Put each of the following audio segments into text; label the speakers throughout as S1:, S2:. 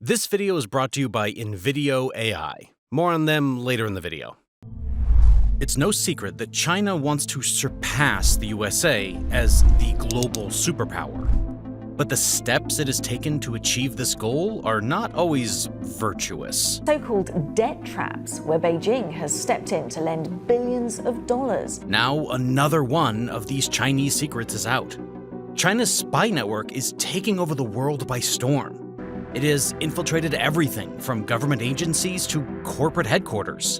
S1: This video is brought to you by Invade. More on them later in the video. It's no secret that China wants to surpass the USA as the global superpower. But the steps it has taken to achieve this goal are not always virtuous.
S2: So-called debt traps, where Beijing has stepped in to lend billions of dollars.
S1: Now another one of these Chinese secrets is out. China's spy network is taking over the world by storm. It has infiltrated everything from government agencies to corporate headquarters.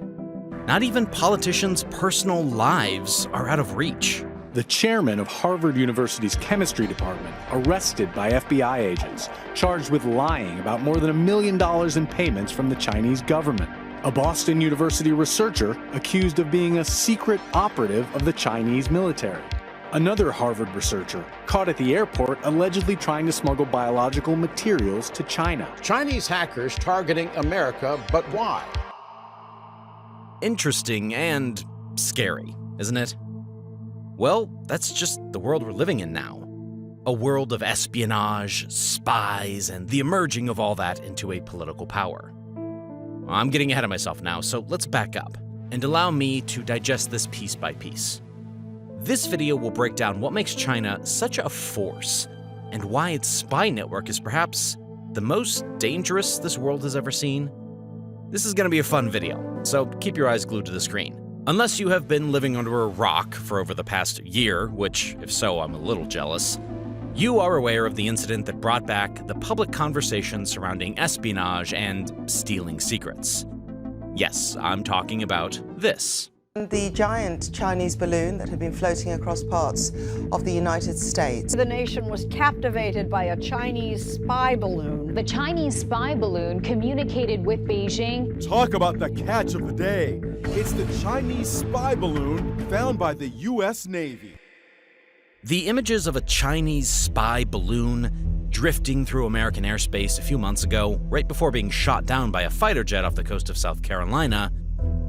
S1: Not even politicians' personal lives are out of reach.
S3: The chairman of Harvard University's chemistry department arrested by FBI agents, charged with lying about more than $1 million in payments from the Chinese government. A Boston University researcher accused of being a secret operative of the Chinese military. Another Harvard researcher caught at the airport allegedly trying to smuggle biological materials to China.
S4: Chinese hackers targeting America, but why?
S1: Interesting and scary, isn't it? Well, that's just the world we're living in now. A world of espionage, spies, and the emerging of all that into a political power. I'm getting ahead of myself now, so let's back up and allow me to digest this piece by piece. This video will break down what makes China such a force and why its spy network is perhaps the most dangerous this world has ever seen. This is going to be a fun video, so keep your eyes glued to the screen. Unless you have been living under a rock for over the past year, which, if so, I'm a little jealous, you are aware of the incident that brought back the public conversation surrounding espionage and stealing secrets. Yes, I'm talking about this.
S5: The giant Chinese balloon that had been floating across parts of the United States.
S6: The nation was captivated by a Chinese spy balloon.
S7: The Chinese spy balloon communicated with Beijing.
S8: Talk about the catch of the day. It's the Chinese spy balloon found by the U.S. Navy.
S1: The images of a Chinese spy balloon drifting through American airspace a few months ago, right before being shot down by a fighter jet off the coast of South Carolina,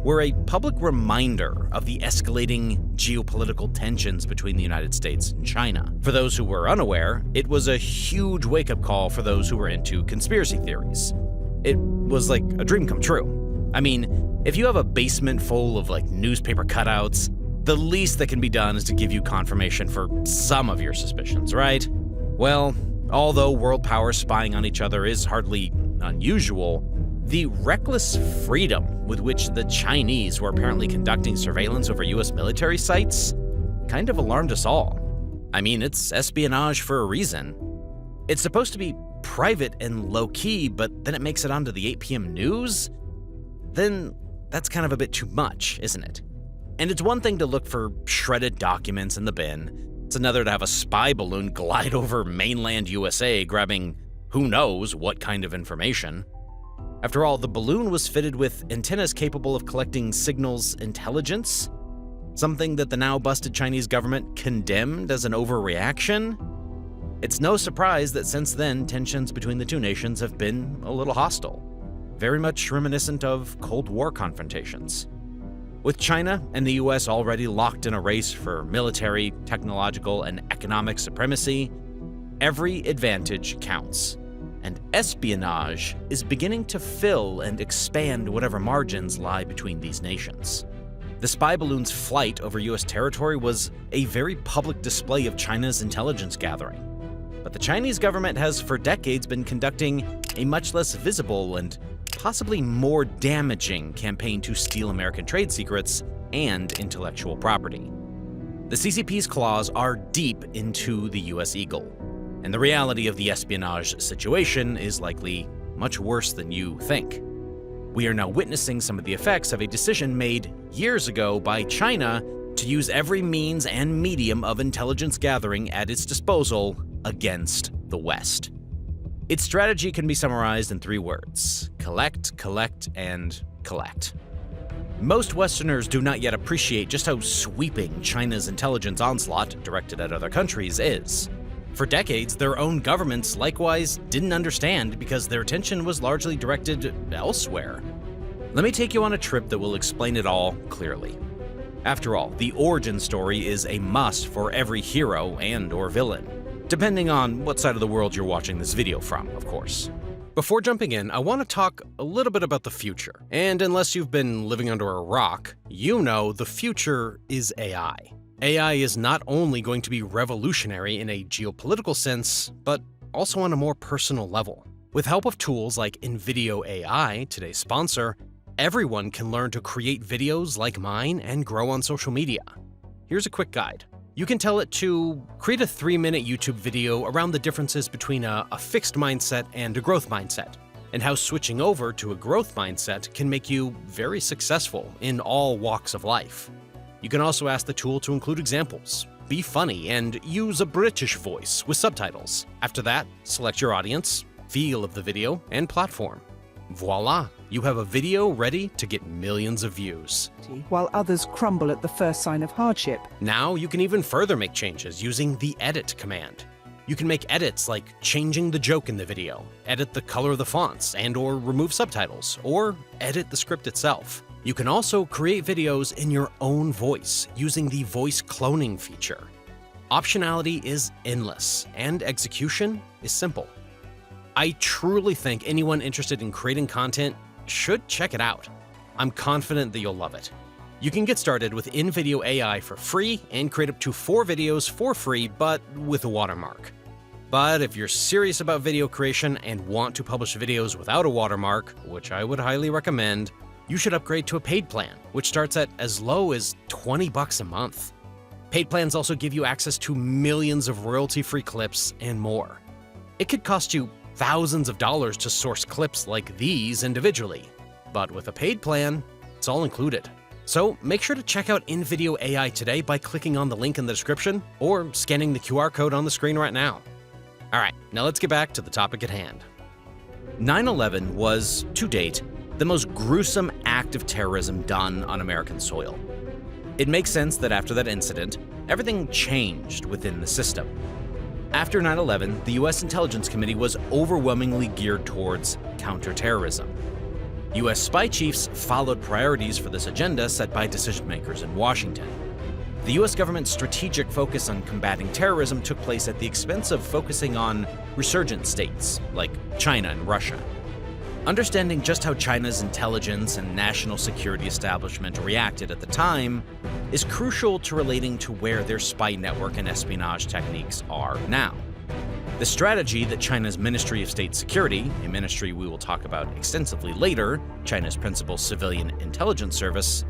S1: were a public reminder of the escalating geopolitical tensions between the United States and China. For those who were unaware, it was a huge wake-up call for those who were into conspiracy theories. It was like a dream come true. I mean, if you have a basement full of newspaper cutouts, the least that can be done is to give you confirmation for some of your suspicions, right? Well, although world powers spying on each other is hardly unusual, the reckless freedom with which the Chinese were apparently conducting surveillance over US military sites kind of alarmed us all. I mean, it's espionage for a reason. It's supposed to be private and low-key, but then it makes it onto the 8 p.m. news? Then that's kind of a bit too much, isn't it? And it's one thing to look for shredded documents in the bin. It's another to have a spy balloon glide over mainland USA grabbing who knows what kind of information. After all, the balloon was fitted with antennas capable of collecting signals intelligence, something that the now busted Chinese government condemned as an overreaction. It's no surprise that since then, tensions between the two nations have been a little hostile, very much reminiscent of Cold War confrontations. With China and the US already locked in a race for military, technological, and economic supremacy, every advantage counts. And espionage is beginning to fill and expand whatever margins lie between these nations. The spy balloon's flight over US territory was a very public display of China's intelligence gathering. But the Chinese government has for decades been conducting a much less visible and possibly more damaging campaign to steal American trade secrets and intellectual property. The CCP's claws are deep into the US Eagle. And the reality of the espionage situation is likely much worse than you think. We are now witnessing some of the effects of a decision made years ago by China to use every means and medium of intelligence gathering at its disposal against the West. Its strategy can be summarized in 3 words: collect, collect, and collect. Most Westerners do not yet appreciate just how sweeping China's intelligence onslaught directed at other countries is. For decades, their own governments likewise didn't understand because their attention was largely directed elsewhere. Let me take you on a trip that will explain it all clearly. After all, the origin story is a must for every hero and/or villain, depending on what side of the world you're watching this video from, of course. Before jumping in, I want to talk a little bit about the future. And unless you've been living under a rock, you know the future is AI. AI is not only going to be revolutionary in a geopolitical sense, but also on a more personal level. With help of tools like Invading AI, today's sponsor, everyone can learn to create videos like mine and grow on social media. Here's a quick guide. You can tell it to create a 3-minute YouTube video around the differences between a fixed mindset and a growth mindset, and how switching over to a growth mindset can make you very successful in all walks of life. You can also ask the tool to include examples, be funny, and use a British voice with subtitles. After that, select your audience, feel of the video, and platform. Voila! You have a video ready to get millions of views.
S9: While others crumble at the first sign of hardship.
S1: Now you can even further make changes using the edit command. You can make edits like changing the joke in the video, edit the color of the fonts, and/or remove subtitles, or edit the script itself. You can also create videos in your own voice using the voice cloning feature. Optionality is endless, and execution is simple. I truly think anyone interested in creating content should check it out. I'm confident that you'll love it. You can get started with Invading AI for free and create up to 4 videos for free, but with a watermark. But if you're serious about video creation and want to publish videos without a watermark, which I would highly recommend, you should upgrade to a paid plan, which starts at as low as $20 a month. Paid plans also give you access to millions of royalty-free clips and more. It could cost you thousands of dollars to source clips like these individually, but with a paid plan, it's all included. So make sure to check out Invading AI today by clicking on the link in the description or scanning the QR code on the screen right now. All right, now let's get back to the topic at hand. 9/11 was, to date, the most gruesome act of terrorism done on American soil. It makes sense that after that incident, everything changed within the system. After 9/11, the U.S. Intelligence Committee was overwhelmingly geared towards counterterrorism. U.S. spy chiefs followed priorities for this agenda set by decision-makers in Washington. The U.S. government's strategic focus on combating terrorism took place at the expense of focusing on resurgent states, like China and Russia. Understanding just how China's intelligence and national security establishment reacted at the time is crucial to relating to where their spy network and espionage techniques are now. The strategy that China's Ministry of State Security, a ministry we will talk about extensively later, China's principal civilian intelligence service,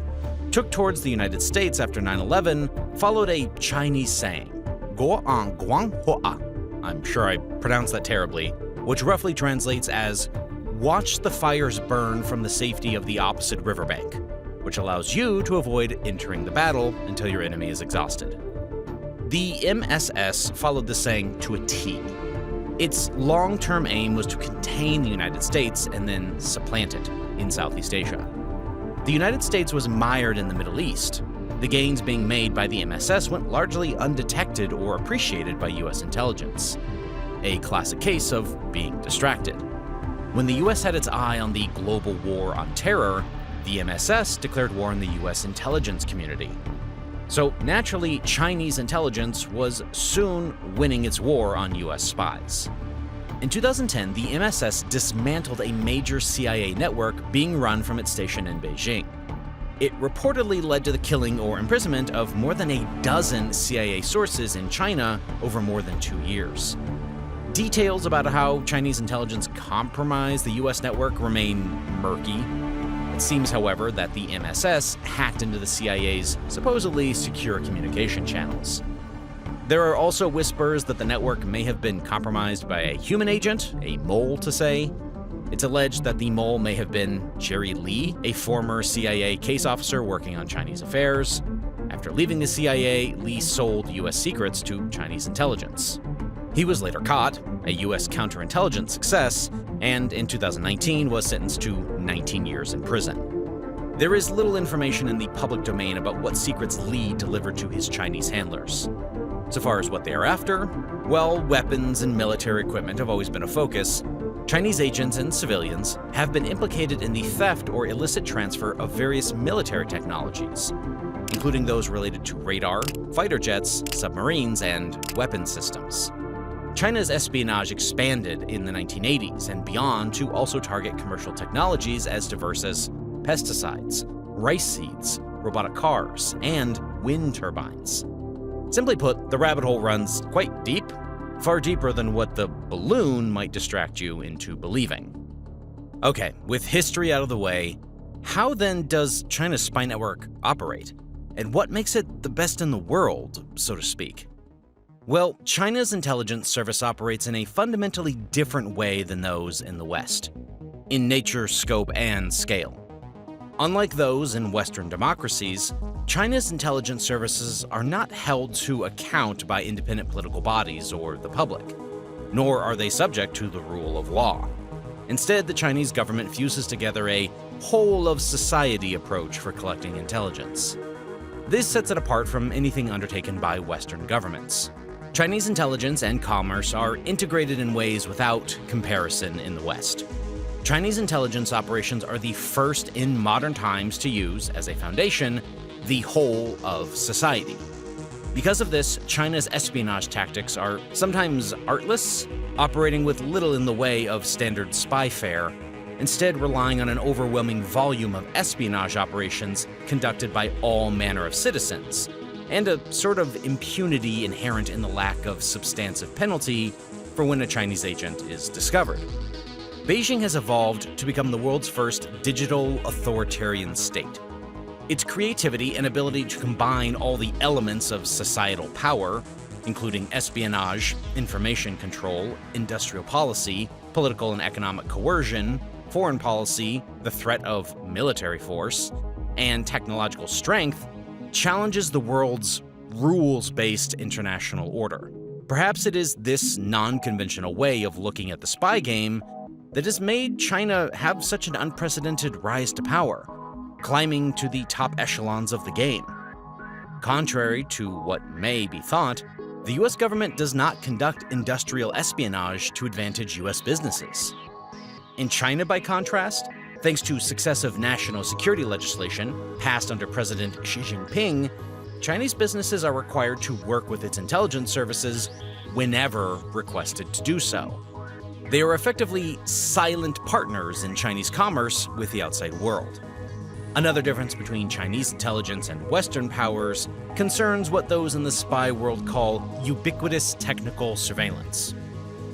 S1: took towards the United States after 9/11 followed a Chinese saying, "Guo an guang hua." I'm sure I pronounced that terribly, which roughly translates as "watch the fires burn from the safety of the opposite riverbank," which allows you to avoid entering the battle until your enemy is exhausted. The MSS followed the saying to a T. Its long-term aim was to contain the United States and then supplant it in Southeast Asia. The United States was mired in the Middle East. The gains being made by the MSS went largely undetected or appreciated by U.S. intelligence. A classic case of being distracted. When the U.S. had its eye on the global war on terror, the MSS declared war on the U.S. intelligence community. So naturally, Chinese intelligence was soon winning its war on U.S. spies. In 2010, the MSS dismantled a major CIA network being run from its station in Beijing. It reportedly led to the killing or imprisonment of more than a dozen CIA sources in China over more than 2 years. Details about how Chinese intelligence compromised the U.S. network remain murky. It seems, however, that the MSS hacked into the CIA's supposedly secure communication channels. There are also whispers that the network may have been compromised by a human agent, a mole to say. It's alleged that the mole may have been Jerry Lee, a former CIA case officer working on Chinese affairs. After leaving the CIA, Lee sold U.S. secrets to Chinese intelligence. He was later caught, a U.S. counterintelligence success, and in 2019 was sentenced to 19 years in prison. There is little information in the public domain about what secrets Lee delivered to his Chinese handlers. So far as what they are after, well, weapons and military equipment have always been a focus. Chinese agents and civilians have been implicated in the theft or illicit transfer of various military technologies, including those related to radar, fighter jets, submarines, and weapon systems. China's espionage expanded in the 1980s and beyond to also target commercial technologies as diverse as pesticides, rice seeds, robotic cars, and wind turbines. Simply put, the rabbit hole runs quite deep, far deeper than what the balloon might distract you into believing. Okay, with history out of the way, how then does China's spy network operate? And what makes it the best in the world, so to speak? Well, China's intelligence service operates in a fundamentally different way than those in the West, in nature, scope, and scale. Unlike those in Western democracies, China's intelligence services are not held to account by independent political bodies or the public, nor are they subject to the rule of law. Instead, the Chinese government fuses together a whole-of-society approach for collecting intelligence. This sets it apart from anything undertaken by Western governments. Chinese intelligence and commerce are integrated in ways without comparison in the West. Chinese intelligence operations are the first in modern times to use, as a foundation, the whole of society. Because of this, China's espionage tactics are sometimes artless, operating with little in the way of standard spy fare, instead relying on an overwhelming volume of espionage operations conducted by all manner of citizens, and a sort of impunity inherent in the lack of substantive penalty for when a Chinese agent is discovered. Beijing has evolved to become the world's first digital authoritarian state. Its creativity and ability to combine all the elements of societal power, including espionage, information control, industrial policy, political and economic coercion, foreign policy, the threat of military force, and technological strength, challenges the world's rules-based international order. Perhaps it is this non-conventional way of looking at the spy game that has made China have such an unprecedented rise to power, climbing to the top echelons of the game. Contrary to what may be thought, the US government does not conduct industrial espionage to advantage US businesses. In China, by contrast, thanks to successive national security legislation passed under President Xi Jinping, Chinese businesses are required to work with its intelligence services whenever requested to do so. They are effectively silent partners in Chinese commerce with the outside world. Another difference between Chinese intelligence and Western powers concerns what those in the spy world call ubiquitous technical surveillance.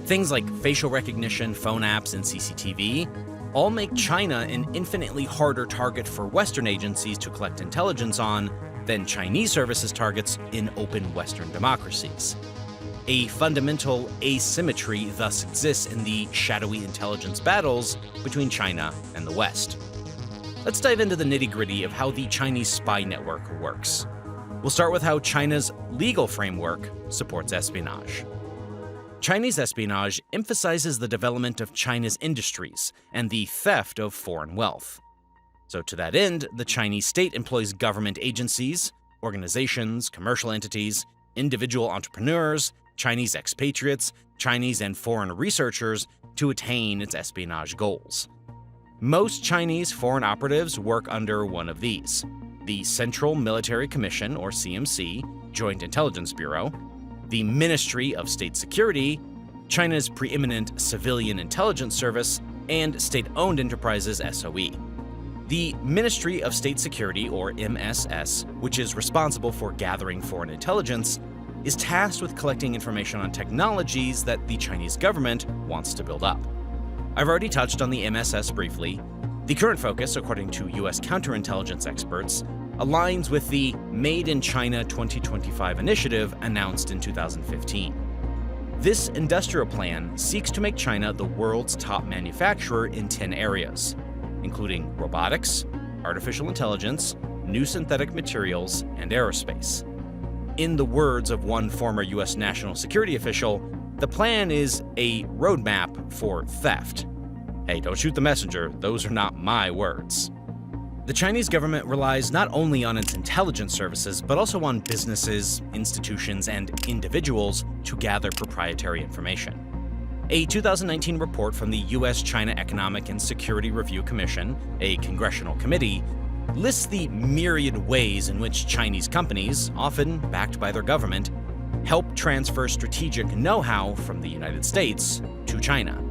S1: Things like facial recognition, phone apps, and CCTV all make China an infinitely harder target for Western agencies to collect intelligence on than Chinese services targets in open Western democracies. A fundamental asymmetry thus exists in the shadowy intelligence battles between China and the West. Let's dive into the nitty-gritty of how the Chinese spy network works. We'll start with how China's legal framework supports espionage. Chinese espionage emphasizes the development of China's industries and the theft of foreign wealth. So to that end, the Chinese state employs government agencies, organizations, commercial entities, individual entrepreneurs, Chinese expatriates, Chinese and foreign researchers to attain its espionage goals. Most Chinese foreign operatives work under one of these: the Central Military Commission, or CMC, Joint Intelligence Bureau, the Ministry of State Security, China's preeminent civilian intelligence service, and state-owned enterprises SOE. The Ministry of State Security, or MSS, which is responsible for gathering foreign intelligence, is tasked with collecting information on technologies that the Chinese government wants to build up. I've already touched on the MSS briefly. The current focus, according to US counterintelligence experts, aligns with the Made in China 2025 initiative announced in 2015. This industrial plan seeks to make China the world's top manufacturer in 10 areas, including robotics, artificial intelligence, new synthetic materials, and aerospace. In the words of one former US national security official, the plan is a roadmap for theft. Hey, don't shoot the messenger, those are not my words. The Chinese government relies not only on its intelligence services, but also on businesses, institutions, and individuals to gather proprietary information. A 2019 report from the US-China Economic and Security Review Commission, a congressional committee, lists the myriad ways in which Chinese companies, often backed by their government, help transfer strategic know-how from the United States to China.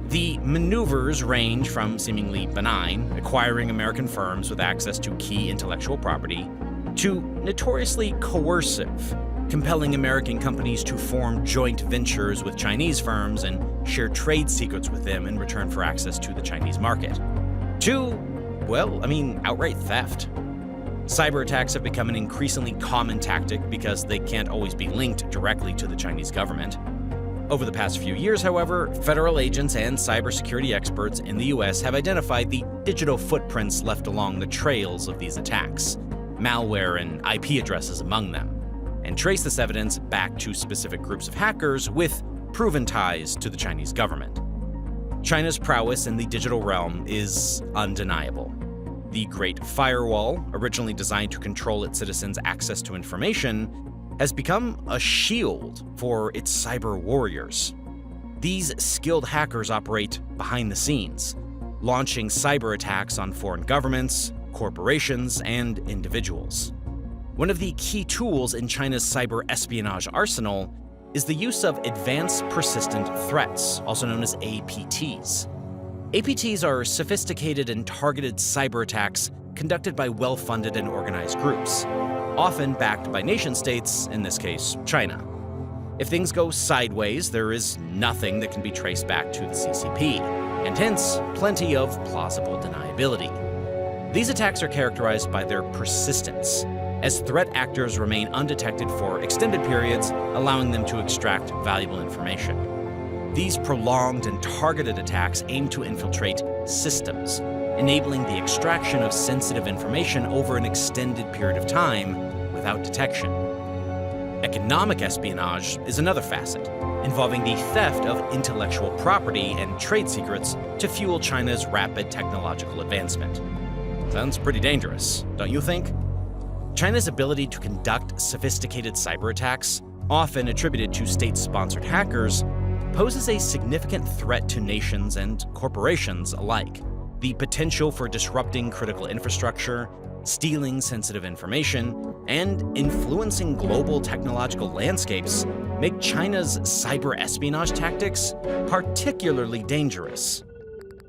S1: The maneuvers range from seemingly benign, acquiring American firms with access to key intellectual property, to notoriously coercive, compelling American companies to form joint ventures with Chinese firms and share trade secrets with them in return for access to the Chinese market, to, outright theft. Cyber attacks have become an increasingly common tactic because they can't always be linked directly to the Chinese government. Over the past few years, however, federal agents and cybersecurity experts in the US have identified the digital footprints left along the trails of these attacks, malware and IP addresses among them, and trace this evidence back to specific groups of hackers with proven ties to the Chinese government. China's prowess in the digital realm is undeniable. The Great Firewall, originally designed to control its citizens' access to information, has become a shield for its cyber warriors. These skilled hackers operate behind the scenes, launching cyber attacks on foreign governments, corporations, and individuals. One of the key tools in China's cyber espionage arsenal is the use of Advanced Persistent Threats, also known as APTs. APTs are sophisticated and targeted cyber attacks conducted by well-funded and organized groups, often backed by nation-states, in this case, China. If things go sideways, there is nothing that can be traced back to the CCP, and hence, plenty of plausible deniability. These attacks are characterized by their persistence, as threat actors remain undetected for extended periods, allowing them to extract valuable information. These prolonged and targeted attacks aim to infiltrate systems, enabling the extraction of sensitive information over an extended period of time without detection. Economic espionage is another facet, involving the theft of intellectual property and trade secrets to fuel China's rapid technological advancement. Sounds pretty dangerous, don't you think? China's ability to conduct sophisticated cyber attacks, often attributed to state-sponsored hackers, poses a significant threat to nations and corporations alike. The potential for disrupting critical infrastructure, stealing sensitive information, and influencing global technological landscapes make China's cyber espionage tactics particularly dangerous.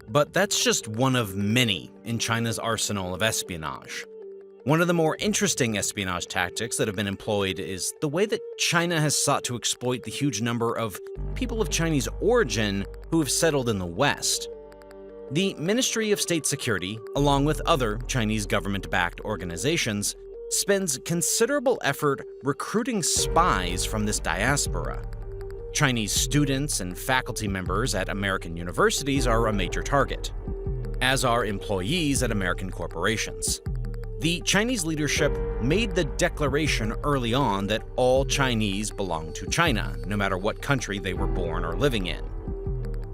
S1: But that's just one of many in China's arsenal of espionage. One of the more interesting espionage tactics that have been employed is the way that China has sought to exploit the huge number of people of Chinese origin who have settled in the West. The Ministry of State Security, along with other Chinese government-backed organizations, spends considerable effort recruiting spies from this diaspora. Chinese students and faculty members at American universities are a major target, as are employees at American corporations. The Chinese leadership made the declaration early on that all Chinese belong to China, no matter what country they were born or living in.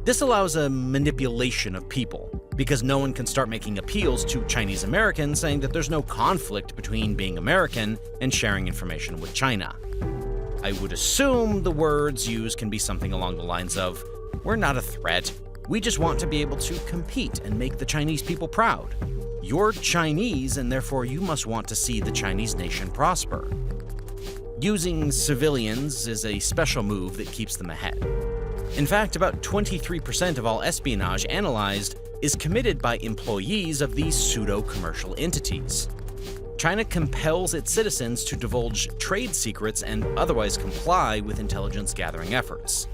S1: This allows a manipulation of people, because no one can start making appeals to Chinese Americans saying that there's no conflict between being American and sharing information with China. I would assume the words used can be something along the lines of, "We're not a threat, we just want to be able to compete and make the Chinese people proud. You're Chinese, and therefore you must want to see the Chinese nation prosper." Using civilians is a special move that keeps them ahead. In fact, about 23% of all espionage analyzed is committed by employees of these pseudo-commercial entities. China compels its citizens to divulge trade secrets and otherwise comply with intelligence gathering efforts.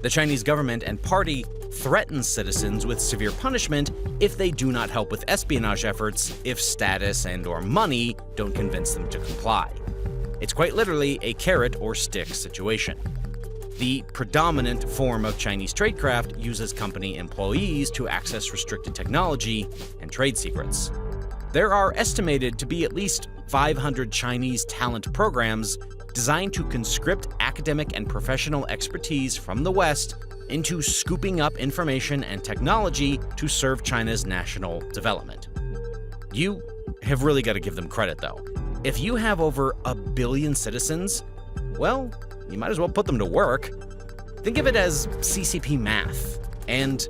S1: The Chinese government and party threatens citizens with severe punishment if they do not help with espionage efforts if status and/or money don't convince them to comply. It's quite literally a carrot or stick situation. The predominant form of Chinese tradecraft uses company employees to access restricted technology and trade secrets. There are estimated to be at least 500 Chinese talent programs designed to conscript academic and professional expertise from the West into scooping up information and technology to serve China's national development. You have really got to give them credit, though. If you have over 1 billion citizens, well, you might as well put them to work. Think of it as CCP math. And,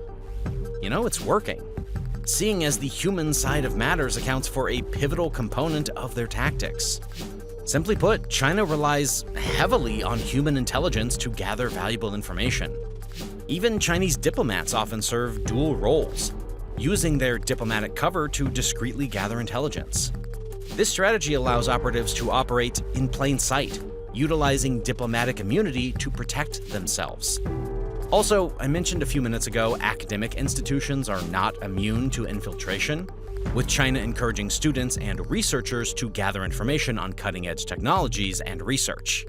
S1: it's working, seeing as the human side of matters accounts for a pivotal component of their tactics. Simply put, China relies heavily on human intelligence to gather valuable information. Even Chinese diplomats often serve dual roles, using their diplomatic cover to discreetly gather intelligence. This strategy allows operatives to operate in plain sight, utilizing diplomatic immunity to protect themselves. Also, I mentioned a few minutes ago, academic institutions are not immune to infiltration, with China encouraging students and researchers to gather information on cutting-edge technologies and research.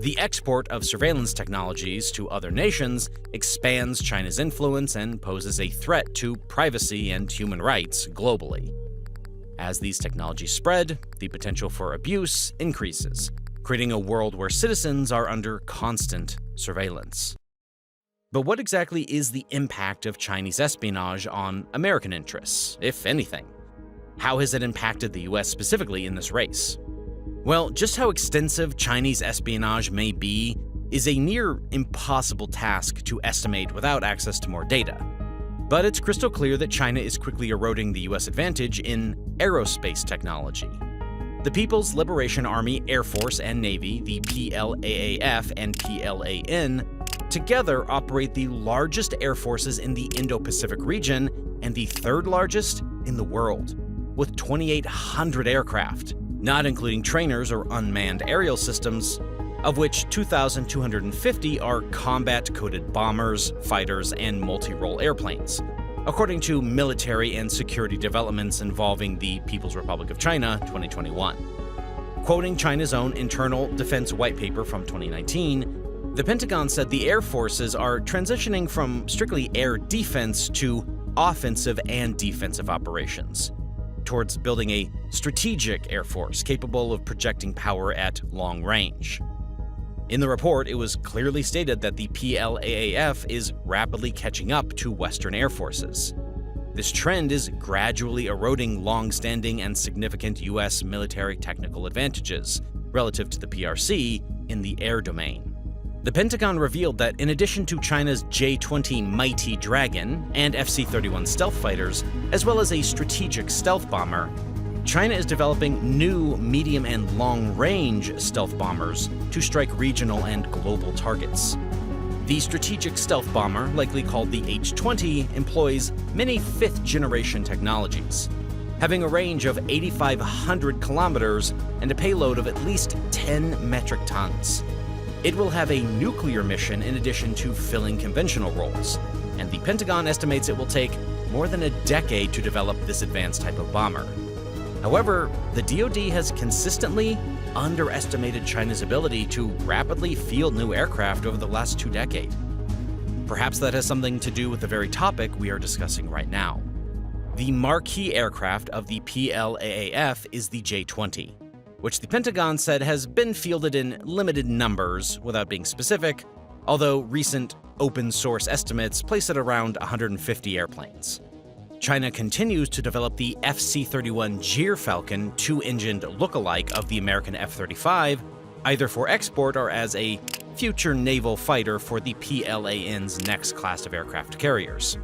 S1: The export of surveillance technologies to other nations expands China's influence and poses a threat to privacy and human rights globally. As these technologies spread, the potential for abuse increases, creating a world where citizens are under constant surveillance. But what exactly is the impact of Chinese espionage on American interests, if anything? How has it impacted the US specifically in this race? Well, just how extensive Chinese espionage may be is a near impossible task to estimate without access to more data. But it's crystal clear that China is quickly eroding the US advantage in aerospace technology. The People's Liberation Army Air Force and Navy, the PLAAF and PLAN, together operate the largest air forces in the Indo-Pacific region and the third largest in the world, with 2,800 aircraft, not including trainers or unmanned aerial systems, of which 2,250 are combat-coded bombers, fighters, and multi-role airplanes, according to military and security developments involving the People's Republic of China 2021. Quoting China's own internal defense white paper from 2019, the Pentagon said the air forces are transitioning from strictly air defense to offensive and defensive operations, towards building a strategic air force capable of projecting power at long range. In the report, it was clearly stated that the PLAAF is rapidly catching up to Western air forces. This trend is gradually eroding long-standing and significant US military technical advantages relative to the PRC in the air domain. The Pentagon revealed that in addition to China's J-20 Mighty Dragon and FC-31 stealth fighters, as well as a strategic stealth bomber, China is developing new medium and long-range stealth bombers to strike regional and global targets. The strategic stealth bomber, likely called the H-20, employs many fifth-generation technologies, having a range of 8,500 kilometers and a payload of at least 10 metric tons. It will have a nuclear mission in addition to filling conventional roles, and the Pentagon estimates it will take more than a decade to develop this advanced type of bomber. However, the DoD has consistently underestimated China's ability to rapidly field new aircraft over the last 2 decades. Perhaps that has something to do with the very topic we are discussing right now. The marquee aircraft of the PLAAF is the J-20, which the Pentagon said has been fielded in limited numbers without being specific, although recent open-source estimates place it around 150 airplanes. China continues to develop the FC-31 Gyrfalcon 2-engined lookalike of the American F-35, either for export or as a future naval fighter for the PLAN's next class of aircraft carriers.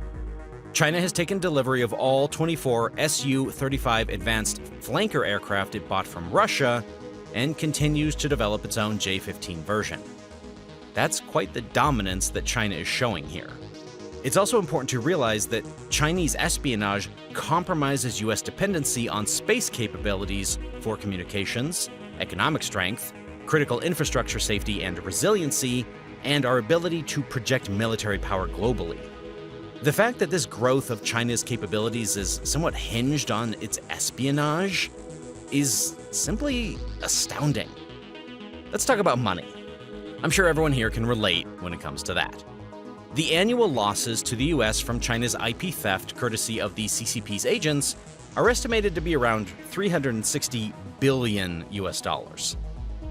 S1: China has taken delivery of all 24 Su-35 advanced flanker aircraft it bought from Russia and continues to develop its own J-15 version. That's quite the dominance that China is showing here. It's also important to realize that Chinese espionage compromises US dependency on space capabilities for communications, economic strength, critical infrastructure safety and resiliency, and our ability to project military power globally. The fact that this growth of China's capabilities is somewhat hinged on its espionage is simply astounding. Let's talk about money. I'm sure everyone here can relate when it comes to that. The annual losses to the US from China's IP theft courtesy of the CCP's agents are estimated to be around $360 billion US.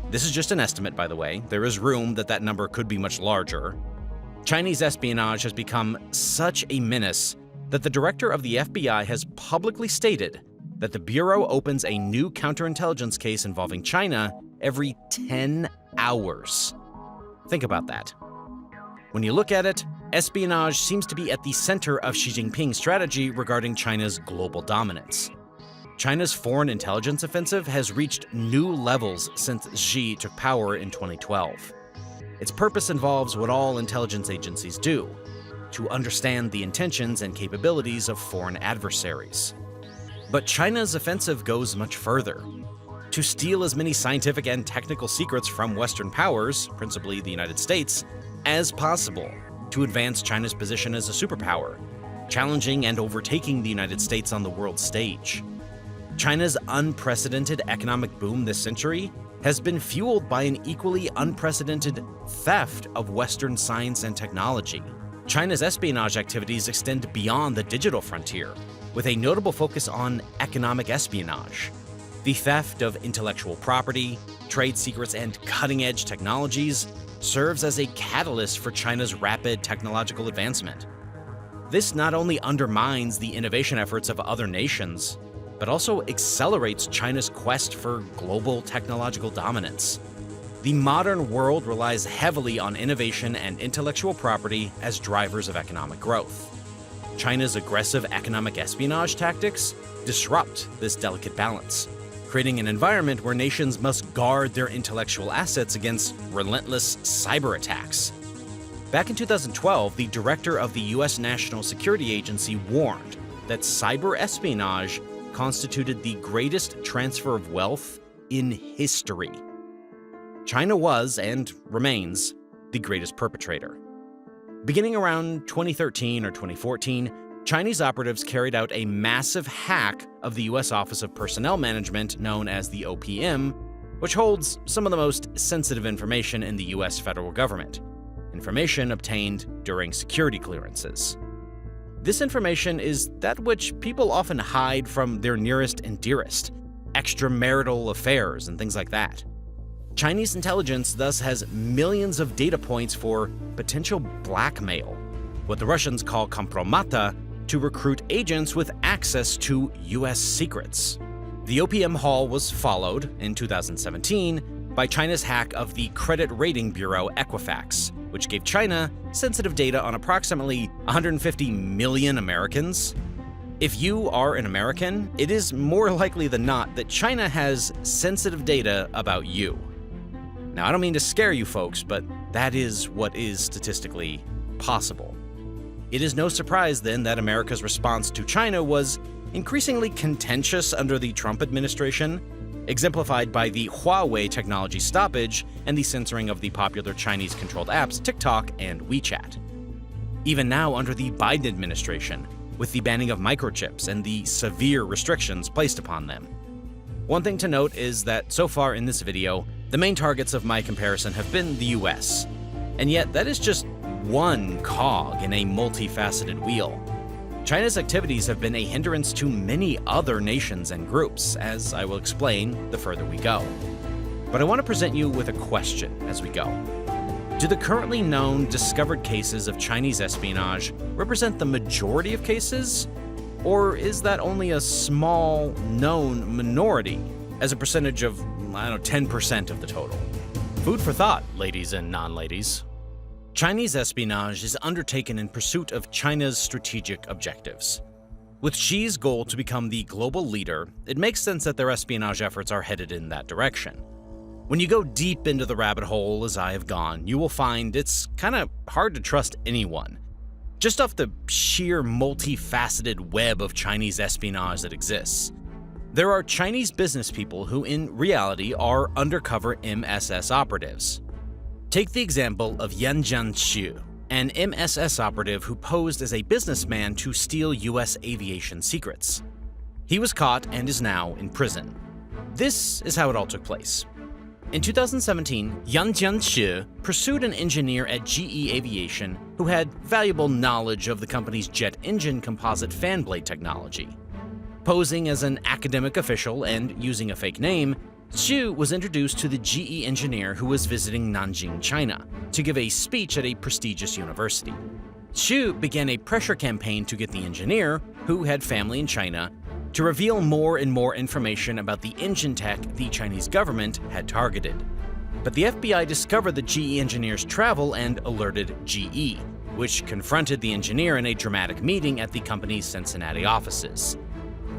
S1: This is just an estimate, by the way. There is room that number could be much larger. Chinese espionage has become such a menace that the director of the FBI has publicly stated that the Bureau opens a new counterintelligence case involving China every 10 hours. Think about that. When you look at it, espionage seems to be at the center of Xi Jinping's strategy regarding China's global dominance. China's foreign intelligence offensive has reached new levels since Xi took power in 2012. Its purpose involves what all intelligence agencies do: to understand the intentions and capabilities of foreign adversaries. But China's offensive goes much further: to steal as many scientific and technical secrets from Western powers, principally the United States, as possible, to advance China's position as a superpower, challenging and overtaking the United States on the world stage. China's unprecedented economic boom this century has been fueled by an equally unprecedented theft of Western science and technology. China's espionage activities extend beyond the digital frontier, with a notable focus on economic espionage. The theft of intellectual property, trade secrets, and cutting-edge technologies serves as a catalyst for China's rapid technological advancement. This not only undermines the innovation efforts of other nations, but also accelerates China's quest for global technological dominance. The modern world relies heavily on innovation and intellectual property as drivers of economic growth. China's aggressive economic espionage tactics disrupt this delicate balance, creating an environment where nations must guard their intellectual assets against relentless cyber attacks. Back in 2012, the director of the U.S. National Security Agency warned that cyber espionage constituted the greatest transfer of wealth in history. China was, and remains, the greatest perpetrator. Beginning around 2013 or 2014, Chinese operatives carried out a massive hack of the U.S. Office of Personnel Management, known as the OPM, which holds some of the most sensitive information in the U.S. federal government, information obtained during security clearances. This information is that which people often hide from their nearest and dearest, extramarital affairs and things like that. Chinese intelligence thus has millions of data points for potential blackmail, what the Russians call kompromata, to recruit agents with access to U.S. secrets. The OPM haul was followed, in 2017, by China's hack of the credit rating bureau Equifax, which gave China sensitive data on approximately 150 million Americans. If you are an American, it is more likely than not that China has sensitive data about you. Now, I don't mean to scare you folks, but that is what is statistically possible. It is no surprise then that America's response to China was increasingly contentious under the Trump administration, exemplified by the Huawei technology stoppage and the censoring of the popular Chinese-controlled apps TikTok and WeChat. Even now under the Biden administration, with the banning of microchips and the severe restrictions placed upon them. One thing to note is that so far in this video, the main targets of my comparison have been the US, and yet that is just one cog in a multifaceted wheel. China's activities have been a hindrance to many other nations and groups, as I will explain the further we go. But I want to present you with a question as we go. Do the currently known discovered cases of Chinese espionage represent the majority of cases? Or is that only a small, known minority, as a percentage of, 10% of the total? Food for thought, ladies and non-ladies. Chinese espionage is undertaken in pursuit of China's strategic objectives. With Xi's goal to become the global leader, it makes sense that their espionage efforts are headed in that direction. When you go deep into the rabbit hole, as I have gone, you will find it's kind of hard to trust anyone. Just off the sheer multifaceted web of Chinese espionage that exists. There are Chinese business people who in reality are undercover MSS operatives. Take the example of Yan Jianxu, an MSS operative who posed as a businessman to steal US aviation secrets. He was caught and is now in prison. This is how it all took place. In 2017, Yan Jianxu pursued an engineer at GE Aviation who had valuable knowledge of the company's jet engine composite fan blade technology. Posing as an academic official and using a fake name, Xu was introduced to the GE engineer who was visiting Nanjing, China, to give a speech at a prestigious university. Xu began a pressure campaign to get the engineer, who had family in China, to reveal more and more information about the engine tech the Chinese government had targeted. But the FBI discovered the GE engineer's travel and alerted GE, which confronted the engineer in a dramatic meeting at the company's Cincinnati offices.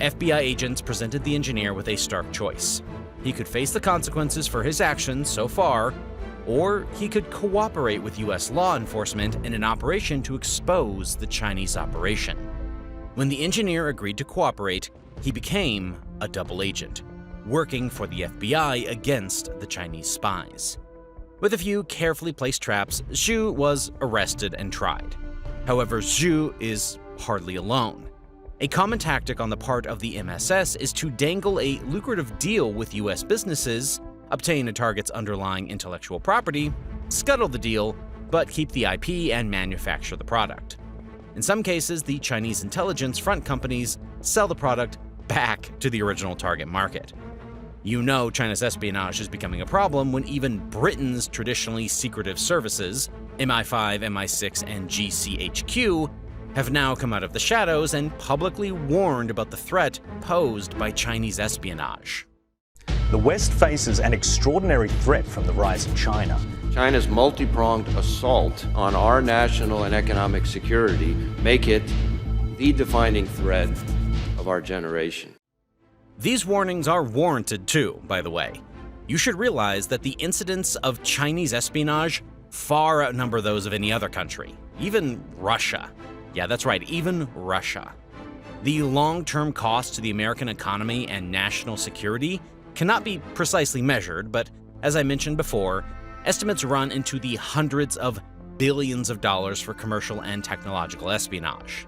S1: FBI agents presented the engineer with a stark choice. He could face the consequences for his actions so far, or he could cooperate with US law enforcement in an operation to expose the Chinese operation. When the engineer agreed to cooperate, he became a double agent, working for the FBI against the Chinese spies. With a few carefully placed traps, Zhu was arrested and tried. However, Zhu is hardly alone. A common tactic on the part of the MSS is to dangle a lucrative deal with US businesses, obtain a target's underlying intellectual property, scuttle the deal, but keep the IP and manufacture the product. In some cases, the Chinese intelligence front companies sell the product back to the original target market. You know China's espionage is becoming a problem when even Britain's traditionally secretive services, MI5, MI6, and GCHQ, have now come out of the shadows and publicly warned about the threat posed by Chinese espionage.
S10: The West faces an extraordinary threat from the rise of China.
S11: China's multi-pronged assault on our national and economic security make it the defining threat of our generation.
S1: These warnings are warranted too, by the way. You should realize that the incidents of Chinese espionage far outnumber those of any other country, even Russia. Yeah, that's right, even Russia. The long-term cost to the American economy and national security cannot be precisely measured, but as I mentioned before, estimates run into the hundreds of billions of dollars for commercial and technological espionage.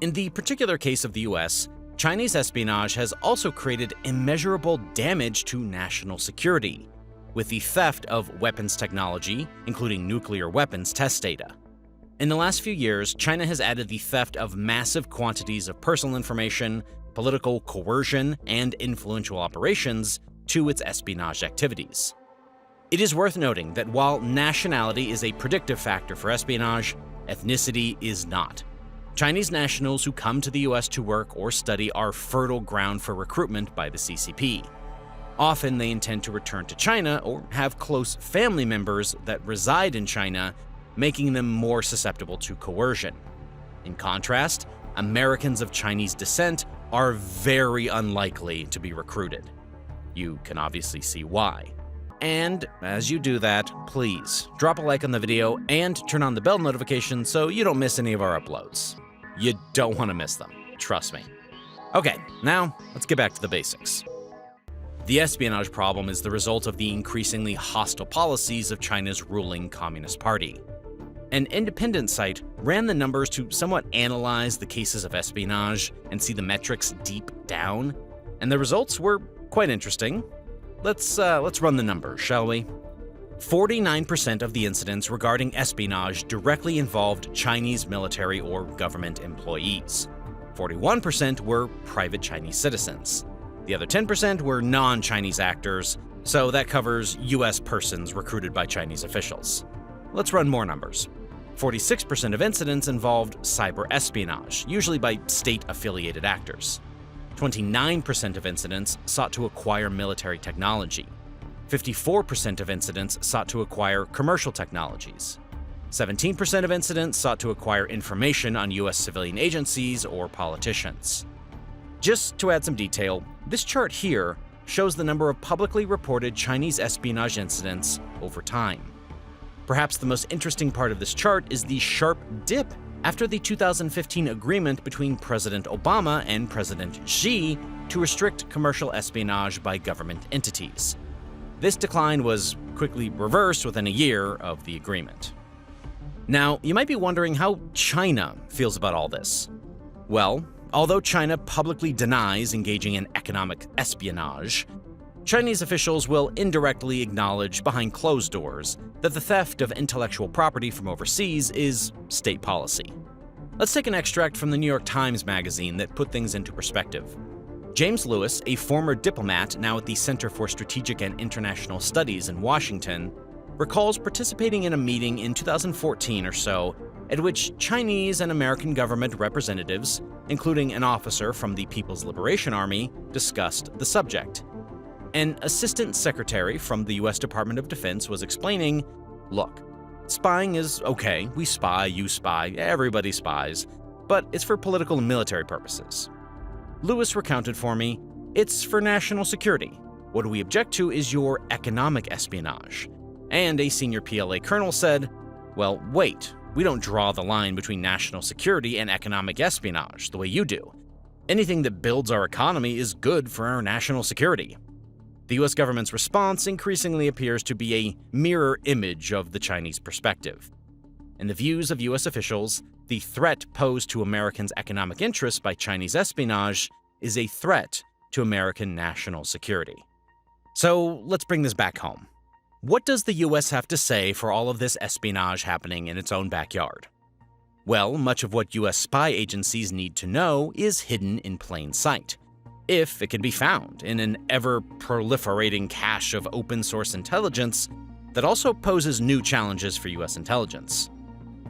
S1: In the particular case of the US, Chinese espionage has also created immeasurable damage to national security, with the theft of weapons technology, including nuclear weapons test data. In the last few years, China has added the theft of massive quantities of personal information, political coercion, and influential operations to its espionage activities. It is worth noting that while nationality is a predictive factor for espionage, ethnicity is not. Chinese nationals who come to the US to work or study are fertile ground for recruitment by the CCP. Often they intend to return to China or have close family members that reside in China, making them more susceptible to coercion. In contrast, Americans of Chinese descent are very unlikely to be recruited. You can obviously see why. And as you do that, please drop a like on the video and turn on the bell notification so you don't miss any of our uploads. You don't want to miss them, trust me. Okay, now let's get back to the basics. The espionage problem is the result of the increasingly hostile policies of China's ruling Communist Party. An independent site ran the numbers to somewhat analyze the cases of espionage and see the metrics deep down, and the results were quite interesting. Let's run the numbers, shall we? 49% of the incidents regarding espionage directly involved Chinese military or government employees. 41% were private Chinese citizens. The other 10% were non-Chinese actors, so that covers US persons recruited by Chinese officials. Let's run more numbers. 46% of incidents involved cyber espionage, usually by state-affiliated actors. 29% of incidents sought to acquire military technology. 54% of incidents sought to acquire commercial technologies. 17% of incidents sought to acquire information on US civilian agencies or politicians. Just to add some detail, this chart here shows the number of publicly reported Chinese espionage incidents over time. Perhaps the most interesting part of this chart is the sharp dip after the 2015 agreement between President Obama and President Xi to restrict commercial espionage by government entities. This decline was quickly reversed within a year of the agreement. Now, you might be wondering how China feels about all this. Well, although China publicly denies engaging in economic espionage, Chinese officials will indirectly acknowledge behind closed doors that the theft of intellectual property from overseas is state policy. Let's take an extract from the New York Times magazine that put things into perspective. James Lewis, a former diplomat now at the Center for Strategic and International Studies in Washington, recalls participating in a meeting in 2014 or so at which Chinese and American government representatives, including an officer from the People's Liberation Army, discussed the subject. An assistant secretary from the US Department of Defense was explaining, look, spying is okay, we spy, you spy, everybody spies, but it's for political and military purposes. Lewis recounted for me, "It's for national security. What we object to is your economic espionage." And a senior PLA colonel said, "Well, wait, we don't draw the line between national security and economic espionage the way you do. Anything that builds our economy is good for our national security." The US government's response increasingly appears to be a mirror image of the Chinese perspective. In the views of US officials, the threat posed to Americans' economic interests by Chinese espionage is a threat to American national security. So let's bring this back home. What does the US have to say for all of this espionage happening in its own backyard? Well, much of what US spy agencies need to know is hidden in plain sight, if it can be found in an ever-proliferating cache of open-source intelligence that also poses new challenges for US intelligence.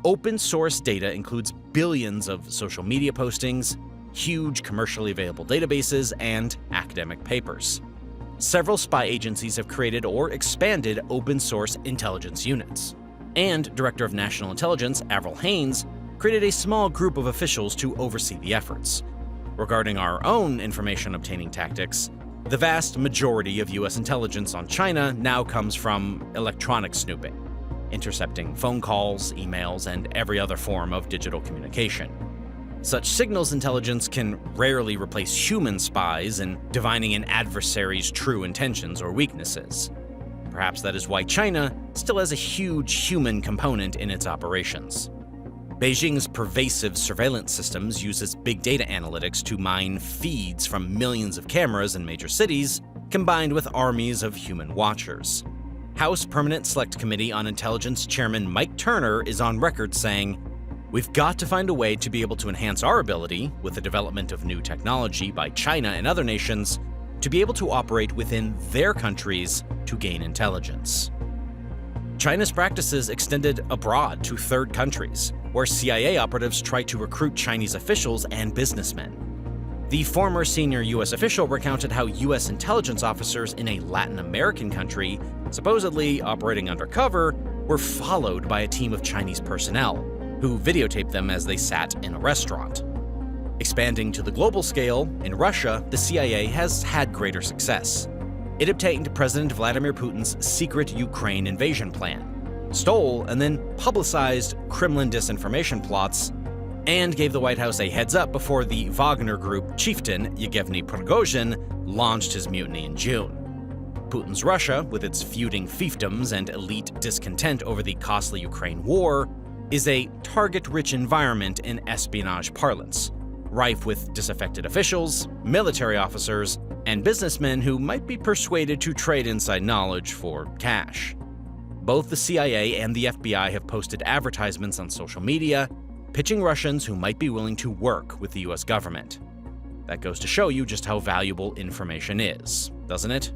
S1: Open-source data includes billions of social media postings, huge commercially available databases, and academic papers. Several spy agencies have created or expanded open-source intelligence units. And Director of National Intelligence Avril Haines created a small group of officials to oversee the efforts. Regarding our own information-obtaining tactics, the vast majority of US intelligence on China now comes from electronic snooping, intercepting phone calls, emails, and every other form of digital communication. Such signals intelligence can rarely replace human spies in divining an adversary's true intentions or weaknesses. Perhaps that is why China still has a huge human component in its operations. Beijing's pervasive surveillance systems uses big data analytics to mine feeds from millions of cameras in major cities, combined with armies of human watchers. House Permanent Select Committee on Intelligence Chairman Mike Turner is on record saying, "We've got to find a way to be able to enhance our ability, with the development of new technology by China and other nations, to be able to operate within their countries to gain intelligence." China's practices extended abroad to third countries, where CIA operatives tried to recruit Chinese officials and businessmen. The former senior US official recounted how US intelligence officers in a Latin American country, supposedly operating undercover, were followed by a team of Chinese personnel, who videotaped them as they sat in a restaurant. Expanding to the global scale, in Russia, the CIA has had greater success. It obtained President Vladimir Putin's secret Ukraine invasion plan, stole and then publicized Kremlin disinformation plots, and gave the White House a heads-up before the Wagner Group chieftain Yevgeny Prigozhin launched his mutiny in June. Putin's Russia, with its feuding fiefdoms and elite discontent over the costly Ukraine war, is a target-rich environment in espionage parlance, rife with disaffected officials, military officers, and businessmen who might be persuaded to trade inside knowledge for cash. Both the CIA and the FBI have posted advertisements on social media, pitching Russians who might be willing to work with the US government. That goes to show you just how valuable information is, doesn't it?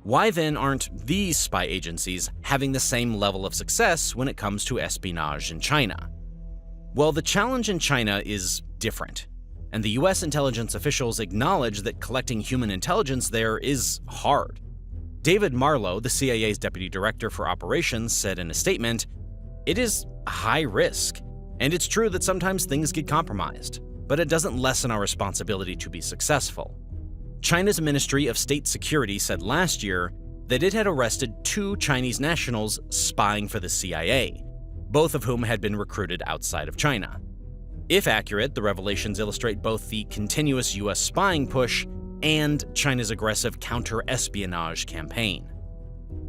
S1: Why then aren't these spy agencies having the same level of success when it comes to espionage in China? Well, the challenge in China is different, and the US intelligence officials acknowledge that collecting human intelligence there is hard. David Marlowe, the CIA's deputy director for operations, said in a statement, "It is high risk, and it's true that sometimes things get compromised, but it doesn't lessen our responsibility to be successful." China's Ministry of State Security said last year that it had arrested 2 Chinese nationals spying for the CIA, both of whom had been recruited outside of China. If accurate, the revelations illustrate both the continuous US spying push and China's aggressive counter-espionage campaign.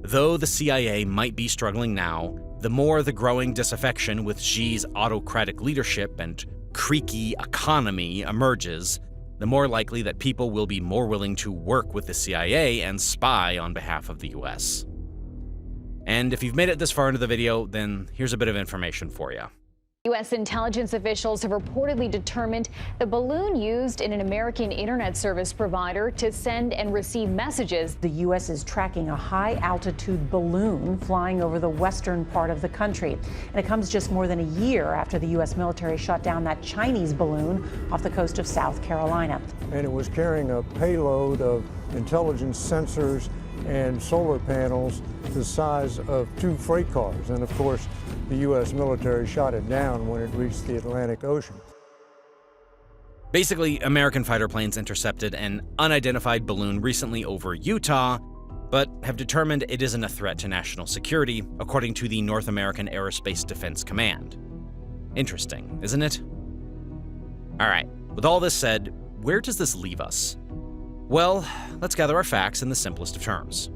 S1: Though the CIA might be struggling now, the more the growing disaffection with Xi's autocratic leadership and creaky economy emerges, the more likely that people will be more willing to work with the CIA and spy on behalf of the US. And if you've made it this far into the video, then here's a bit of information for you.
S7: U.S. intelligence officials have reportedly determined the balloon used in an American internet service provider to send and receive messages.
S12: The U.S. is tracking a high-altitude balloon flying over the western part of the country. And it comes just more than a year after the U.S. military shot down that Chinese balloon off the coast of South Carolina.
S13: And it was carrying a payload of intelligence sensors and solar panels the size of 2 freight cars. And of course, the U.S. military shot it down when it reached the Atlantic Ocean.
S1: Basically, American fighter planes intercepted an unidentified balloon recently over Utah, but have determined it isn't a threat to national security, according to the North American Aerospace Defense Command. Interesting, isn't it? Alright, with all this said, where does this leave us? Well, let's gather our facts in the simplest of terms.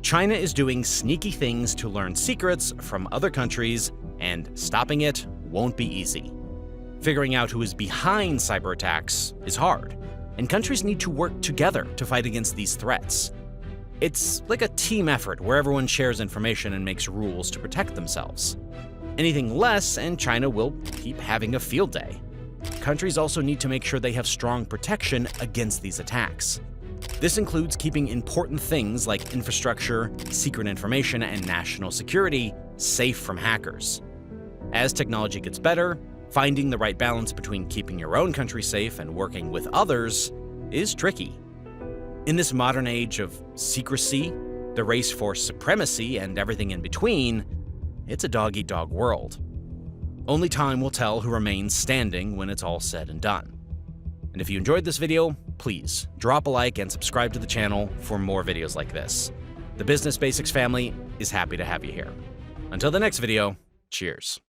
S1: China is doing sneaky things to learn secrets from other countries, and stopping it won't be easy. Figuring out who is behind cyber attacks is hard, and countries need to work together to fight against these threats. It's like a team effort where everyone shares information and makes rules to protect themselves. Anything less, and China will keep having a field day. Countries also need to make sure they have strong protection against these attacks. This includes keeping important things like infrastructure, secret information, and national security safe from hackers. As technology gets better, finding the right balance between keeping your own country safe and working with others is tricky. In this modern age of secrecy, the race for supremacy, and everything in between, it's a dog-eat-dog world. Only time will tell who remains standing when it's all said and done. And if you enjoyed this video, please drop a like and subscribe to the channel for more videos like this. The Business Basics family is happy to have you here. Until the next video, cheers.